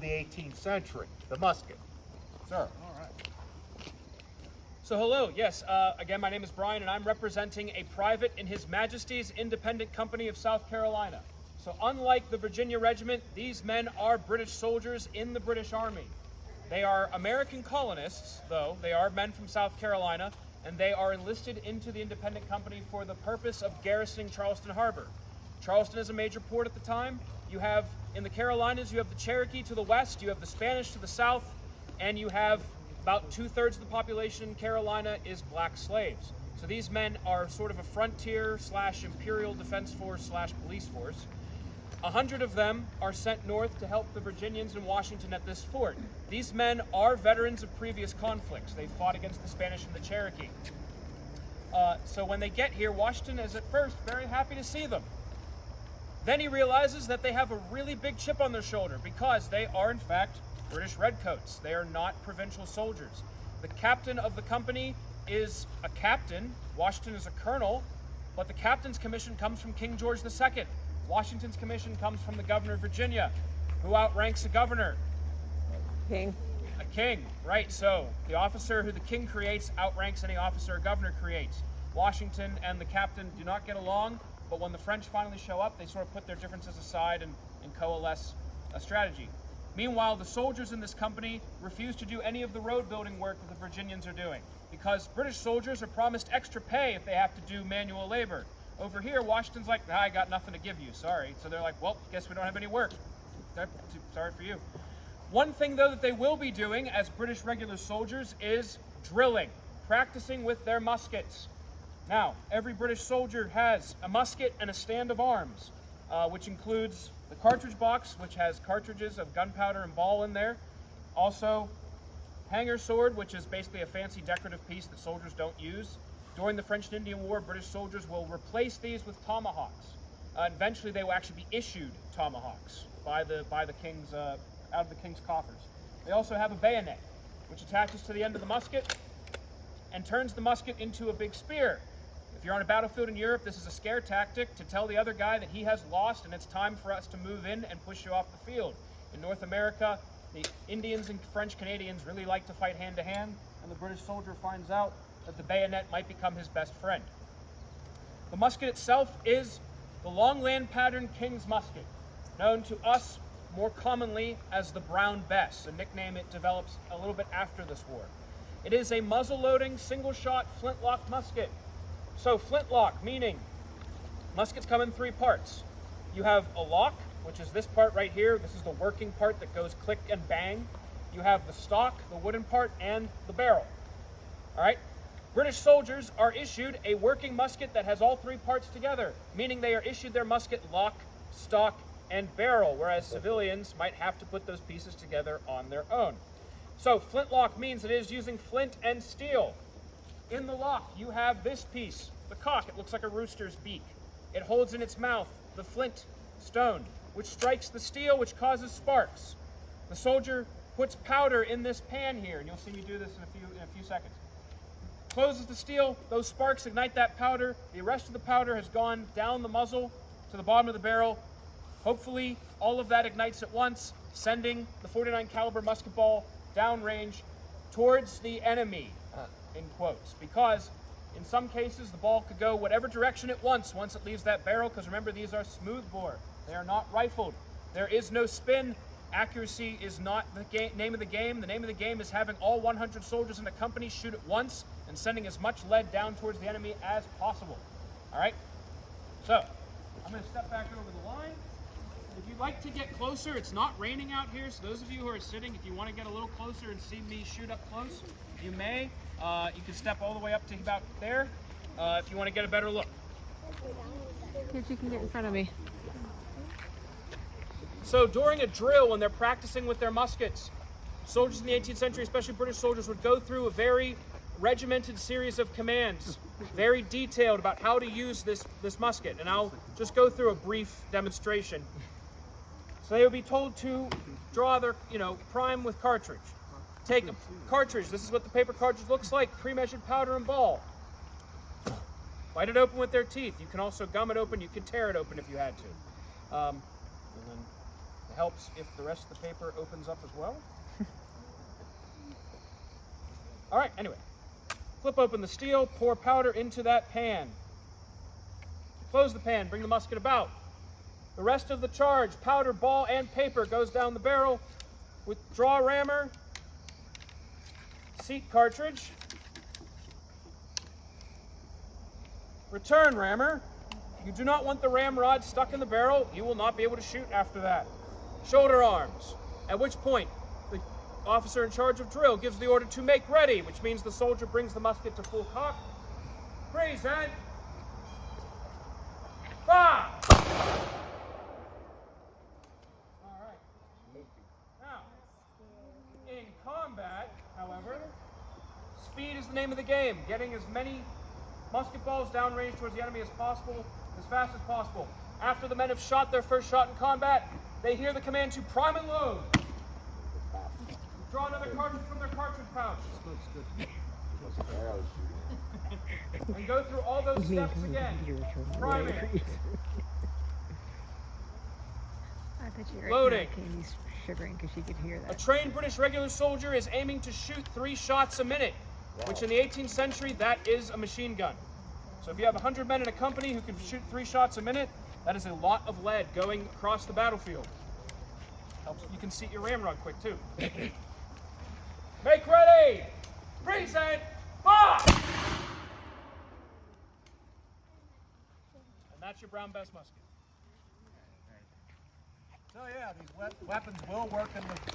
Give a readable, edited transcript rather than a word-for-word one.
of the 18th century, the musket. Sir. All right. So hello, yes, again, my name is Brian, and I'm representing a private in His Majesty's Independent Company of South Carolina. So unlike the Virginia Regiment, these men are British soldiers in the British Army. They are American colonists, though. They are men from South Carolina, and they are enlisted into the Independent Company for the purpose of garrisoning Charleston Harbor. Charleston is a major port at the time. You have, in the Carolinas, you have the Cherokee to the west, you have the Spanish to the south, and you have about 2/3 of the population in Carolina is black slaves. So these men are sort of a frontier / imperial defense force / police force. 100 of them are sent north to help the Virginians in Washington at this fort. These men are veterans of previous conflicts. They fought against the Spanish and the Cherokee. So when they get here, Washington is at first very happy to see them. Then he realizes that they have a really big chip on their shoulder because they are in fact British redcoats. They are not provincial soldiers. The captain of the company is a captain. Washington is a colonel, but the captain's commission comes from King George II. Washington's commission comes from the governor of Virginia. Who outranks a governor? King. A king, right. So the officer who the king creates outranks any officer a governor creates. Washington and the captain do not get along, but when the French finally show up, they sort of put their differences aside and coalesce a strategy. Meanwhile, the soldiers in this company refuse to do any of the road building work that the Virginians are doing because British soldiers are promised extra pay if they have to do manual labor. Over here, Washington's like, I got nothing to give you, sorry. So they're like, well, guess we don't have any work. Sorry for you. One thing, though, that they will be doing as British regular soldiers is drilling, practicing with their muskets. Now, every British soldier has a musket and a stand of arms, which includes the cartridge box, which has cartridges of gunpowder and ball in there. Also, hanger sword, which is basically a fancy decorative piece that soldiers don't use. During the French and Indian War, British soldiers will replace these with tomahawks. Eventually, they will actually be issued tomahawks by the king's out of the king's coffers. They also have a bayonet, which attaches to the end of the musket and turns the musket into a big spear. If you're on a battlefield in Europe, this is a scare tactic to tell the other guy that he has lost and it's time for us to move in and push you off the field. In North America, the Indians and French Canadians really like to fight hand to hand, and the British soldier finds out that the bayonet might become his best friend. The musket itself is the Longland pattern King's musket, known to us more commonly as the Brown Bess, a nickname it develops a little bit after this war. It is a muzzle-loading, single-shot flintlock musket. So flintlock, meaning muskets come in 3 parts. You have a lock, which is this part right here. This is the working part that goes click and bang. You have the stock, the wooden part, and the barrel. All right? British soldiers are issued a working musket that has all 3 parts together, meaning they are issued their musket lock, stock, and barrel, whereas civilians might have to put those pieces together on their own. So flintlock means it is using flint and steel. In the lock, you have this piece, the cock. It looks like a rooster's beak. It holds in its mouth the flint stone, which strikes the steel, which causes sparks. The soldier puts powder in this pan here, and you'll see me do this in a few seconds. Closes the steel, those sparks ignite that powder. The rest of the powder has gone down the muzzle to the bottom of the barrel. Hopefully, all of that ignites at once, sending the .49 caliber musket ball downrange towards the enemy. In quotes, because in some cases the ball could go whatever direction it wants once it leaves that barrel, because remember, these are smoothbore. They are not rifled. There is no spin. Accuracy is not the name of the game. The name of the game is having all 100 soldiers in a company shoot at once and sending as much lead down towards the enemy as possible. All right? So, I'm going to step back over the line. If you'd like to get closer, it's not raining out here, so those of you who are sitting, if you want to get a little closer and see me shoot up close, you may. You can step all the way up to about there if you want to get a better look. Here, you can get in front of me. So during a drill, when they're practicing with their muskets, soldiers in the 18th century, especially British soldiers, would go through a very regimented series of commands, very detailed about how to use this musket. And I'll just go through a brief demonstration. So they would be told to draw their, prime with cartridge. Take a cartridge. This is what the paper cartridge looks like. Pre-measured powder and ball. Bite it open with their teeth. You can also gum it open. You can tear it open if you had to. And then It helps if the rest of the paper opens up as well. All right, anyway. Flip open the steel, pour powder into that pan. Close the pan, bring the musket about. The rest of the charge, powder, ball, and paper, goes down the barrel. Withdraw rammer, seat cartridge, return rammer. You do not want the ramrod stuck in the barrel. You will not be able to shoot after that. Shoulder arms, at which point the officer in charge of drill gives the order to make ready, which means the soldier brings the musket to full cock. Present. Fire! All right. Now, in combat, however, speed is the name of the game. Getting as many musket balls downrange towards the enemy as possible, as fast as possible. After the men have shot their first shot in combat, they hear the command to prime and load. Draw another cartridge from their cartridge pouch. And go through all those steps again. Priming. I bet you Loading. Katie's shivering because she could hear A that. trained British regular soldier is aiming to shoot 3 shots a minute, which in the 18th century, that is a machine gun. So if you have 100 men in a company who can shoot 3 shots a minute, that is a lot of lead going across the battlefield. Helps you can seat your ramrod quick too. Make ready! Present! Fire! And that's your Brown Bess musket. So yeah, these weapons will work in the